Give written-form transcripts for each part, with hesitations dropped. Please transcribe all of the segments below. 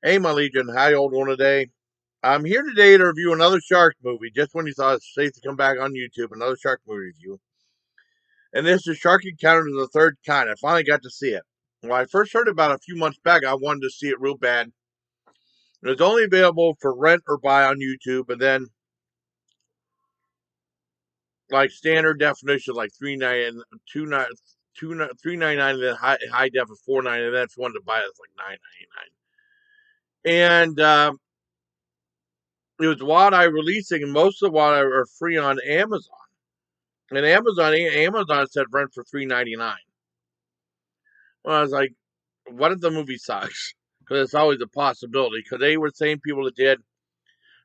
Hey, my Legion, how you doing today? I'm here today to review another shark movie. Just when you thought it's safe to come back on YouTube, another shark movie review. And this is Shark Encounters of the Third Kind. I finally got to see it. When I first heard about it a few months back, I wanted to see it real bad. It was only available for rent or buy on YouTube, and then like standard definition, like 3.9, 3.99, and then high def is 4.99, and then if you wanted to buy it, it's like 9.99. And it was Wad-Eye releasing, and most of the Wad-Eye are free on Amazon. And Amazon said rent for $3.99. Well, I was like, what if the movie sucks? Because it's always a possibility. Because they were the same people that did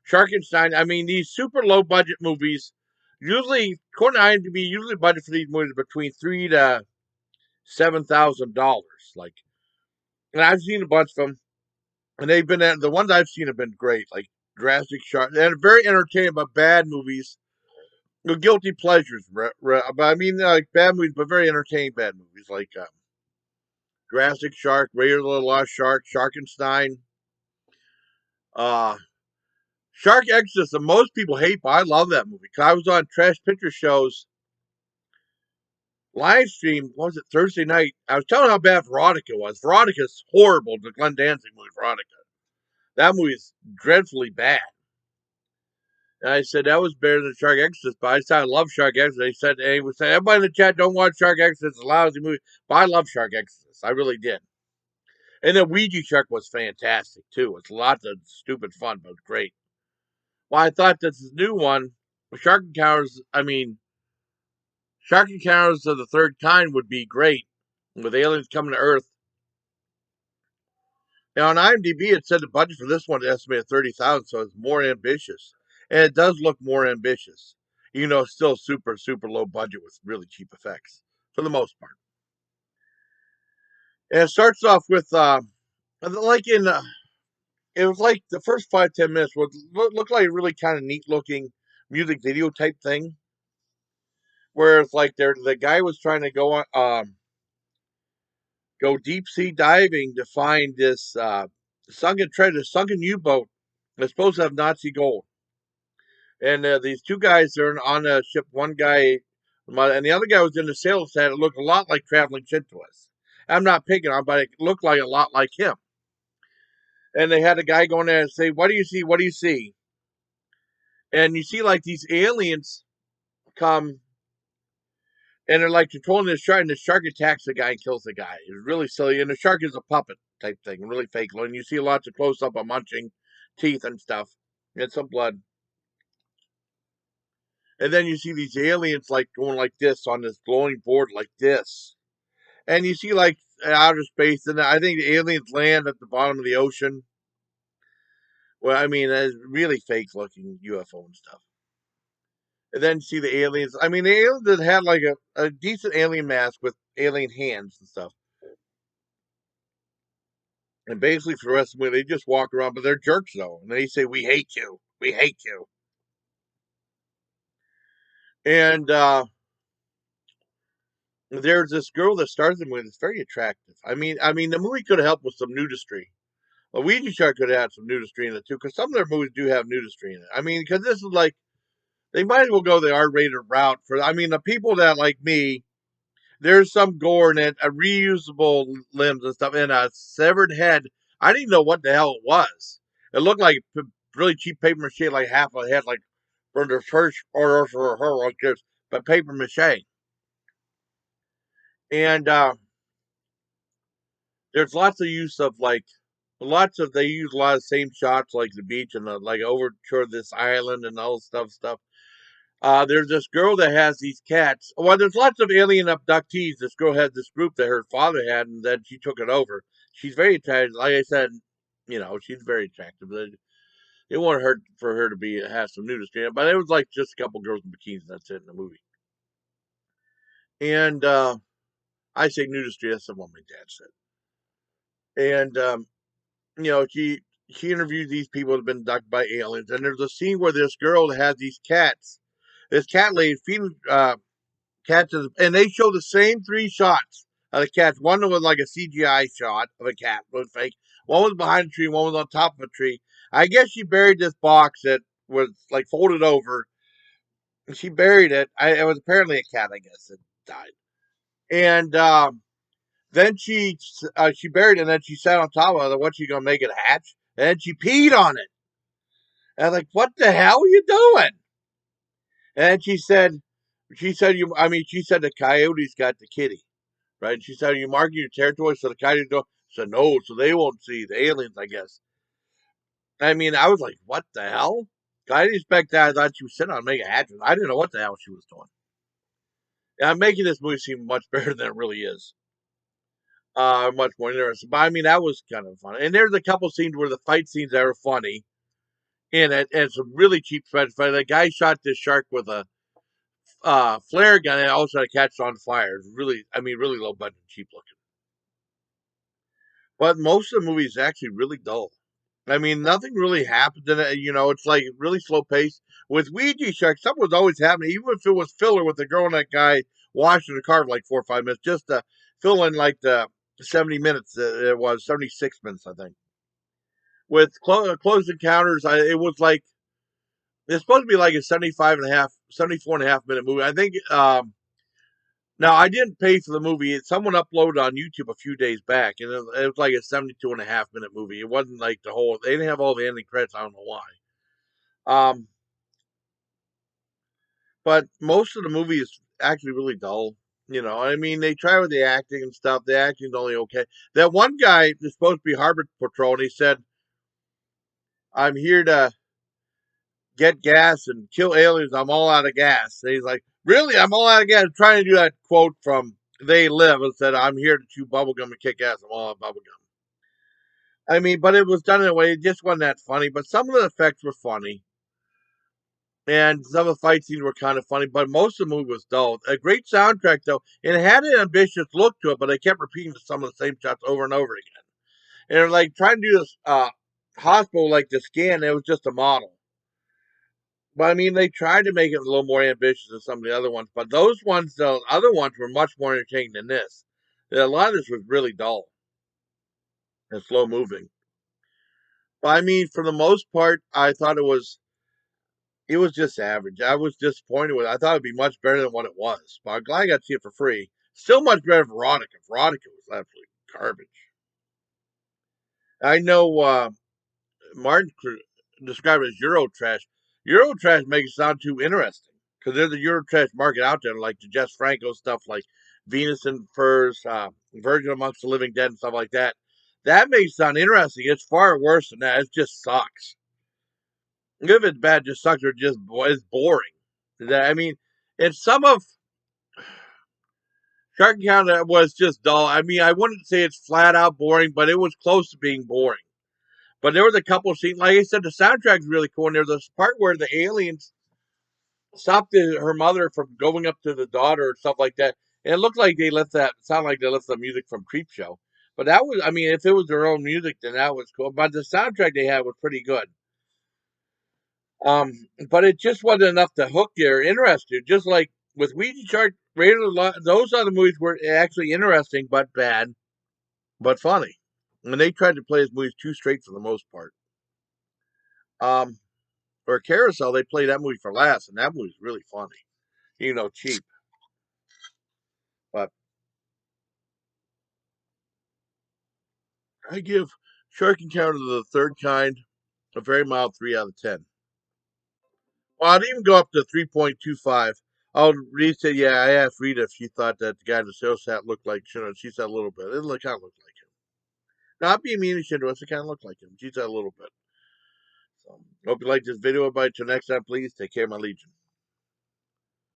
Sharkenstein. I mean, these super low budget movies, usually, according to IMDb, usually budget for these movies between $3,000 to $7,000. Like, and I've seen a bunch of them, and they've been the ones I've seen have been great. Like Jurassic Shark, and very entertaining, but bad movies. The guilty pleasures, but I mean, like bad movies, but very entertaining bad movies, like Jurassic Shark, Raiders of the Lost Shark, Sharkenstein, uh, Shark Exorcist. Most people hate, but I love that movie. Cause I was on Trash Picture Show's live stream. What was it, Thursday night? I was telling how bad Veronica was. Veronica's horrible. The Glenn Danzig movie, Veronica. That movie is dreadfully bad. And I said that was better than Shark Exorcist, but I said I love Shark Exorcist. They said everybody in the chat don't watch Shark Exorcist. It's a lousy movie, but I love Shark Exorcist. I really did. And the Ouija Shark was fantastic too. It's lots of stupid fun, but great. Well, I thought this new one, Shark Encounters. I mean, Shark Encounters of the Third Kind would be great with aliens coming to Earth. Now on IMDb, it said the budget for this one is estimated 30,000, so it's more ambitious, and it does look more ambitious. You know, still super low budget with really cheap effects for the most part. And it starts off with like in it was like the first 5-10 minutes would look like a really kind of neat looking music video type thing, where it's like the guy was trying to go deep sea diving to find this sunken treasure, sunken U-boat that's supposed to have Nazi gold. And these two guys are on a ship. One guy and the other guy was in the sailor's hat. It looked a lot like Traveling Chintois. I'm not picking on, but it looked like a lot like him. And they had a guy go in there and say, "What do you see? What do you see?" And you see like these aliens come and they're like controlling the shark, and the shark attacks the guy and kills the guy. It's really silly, and the shark is a puppet type thing, really fake. And you see lots of close up of munching teeth and stuff, and some blood. And then you see these aliens like going like this on this glowing board like this, and you see like outer space, and I think the aliens land at the bottom of the ocean. Well, I mean, it's really fake looking UFO and stuff. And then you see the aliens. I mean, the aliens that had like a decent alien mask with alien hands and stuff. And basically, for the rest of the movie, they just walk around, but they're jerks though, and they say, "We hate you, we hate you." And there's this girl that stars the movie that's very attractive. I mean, the movie could have helped with some nudistry. A Ouija Shark could have had some nudistry in it too, because some of their movies do have nudistry in it. I mean, because this is like they might as well go the R-rated route for. I mean, the people that like me, there's some gore in it, a reusable limbs and stuff, and a severed head. I didn't know what the hell it was. It looked like really cheap paper mache, like half a head, like for the church or for her, like this, but paper mache. And there's lots of use of like they use a lot of same shots like the beach and like over toward this island and all stuff. There's this girl that has these cats. Well, there's lots of alien abductees. This girl had this group that her father had, and then she took it over. She's very attractive. Like I said, you know, she's very attractive. It wanted her for her to be have some nudity, but it was like just a couple girls in bikinis. That's it in the movie. And I say nudistry. That's what my dad said. And you know, she interviewed these people that have been abducted by aliens, and there's a scene where this girl has these cats. This cat lady feeding cats, and they show the same three shots of the cats. One was like a CGI shot of a cat, was fake. One was behind a tree, one was on top of a tree. I guess she buried this box that was like folded over, and she buried it. It was apparently a cat, I guess, that died. And then she buried it, and then she sat on top of it. What's she gonna make it hatch? And then she peed on it. And I was like, "What the hell are you doing?" And she said you. I mean, she said the coyotes got the kitty, right? And she said, "Are you marking your territory so the coyotes don't?" I said, "No, so they won't see the aliens, I guess." I mean, I was like, "What the hell?" I didn't expect that. I thought she was sitting on making hatches. I didn't know what the hell she was doing. Yeah, I'm making this movie seem much better than it really is. Much more interesting. But I mean, that was kind of fun. And there's a couple scenes where the fight scenes that are funny in it, and some really cheap fight. The guy shot this shark with a flare gun and also to catch it on fire. Really, I mean, really low budget, cheap looking. But most of the movie is actually really dull. I mean, nothing really happens in it. You know, it's like really slow pace. With Ouija Shark, something was always happening, even if it was filler with the girl and that guy washing the car for like 4 or 5 minutes, just to fill in like the 70 minutes. It was 76 minutes, I think. With Close Encounters, it was like it's supposed to be like a 75 and a half, 74.5 minute movie. I think now, I didn't pay for the movie. Someone uploaded on YouTube a few days back, and it was like a 72.5 minute movie. It wasn't like the whole. They didn't have all the ending credits. I don't know why. Um, but most of the movie is actually really dull. You know, I mean, they try with the acting and stuff. The acting's only okay. That one guy is supposed to be Harbor Patrol, and he said, "I'm here to get gas and kill aliens. I'm all out of gas." And he's like, "Really? I'm all out of gas." Trying to do that quote from They Live and said, "I'm here to chew bubblegum and kick ass. I'm all out of bubblegum." I mean, but it was done in a way it just wasn't that funny. But some of the effects were funny, and some of the fight scenes were kind of funny. But most of the movie was dull. A great soundtrack though, and it had an ambitious look to it. But they kept repeating some of the same shots over and over again. And they're like trying to do this hospital like the scan. It was just a model. But I mean, they tried to make it a little more ambitious than some of the other ones. But those ones, the other ones, were much more entertaining than this. A lot of this was really dull and slow moving. But I mean, for the most part, I thought it was just average. I was disappointed with it. I thought it'd be much better than what it was. But I'm glad I got to see it for free. Still much better than Veronica. Veronica was absolutely garbage. I know Martin described it as Eurotrash. Eurotrash makes it sound too interesting because there's a Eurotrash market out there, like the Jess Franco stuff, like Venus and Furs, Virgin Amongst the Living Dead, and stuff like that. That makes it sound interesting. It's far worse than that. It just sucks. If it's bad, just sucks, or just it's boring. I mean, and some of Shark Encounter was just dull. I mean, I wouldn't say it's flat out boring, but it was close to being boring. But there was a couple of scenes, like I said, the soundtrack's really cool. And there's this part where the aliens stopped her mother from going up to the daughter and stuff like that. And it looked like they left that, sound like they left the music from Creepshow. But that was, I mean, if it was their own music, then that was cool. But the soundtrack they had was pretty good. Um, but it just wasn't enough to hook you or interest you. Just like with Ouija Shark, those other movies were actually interesting but bad, but funny. And they tried to play his movies too straight for the most part. Um, or Carousel, they played that movie for laughs, and that movie's really funny. Cheap. But I give Shark Encounter the Third Kind a very mild 3 out of 10. Well, I'd even go up to 3.25. Rita said, yeah, I asked Rita if she thought that the guy in the sales hat looked like Shinra. She said a little bit. It kind of looked like him. Not being mean to Shinra, it kind of looked like him. She said a little bit. So, hope you liked this video. Everybody, till next time, please take care, my legion.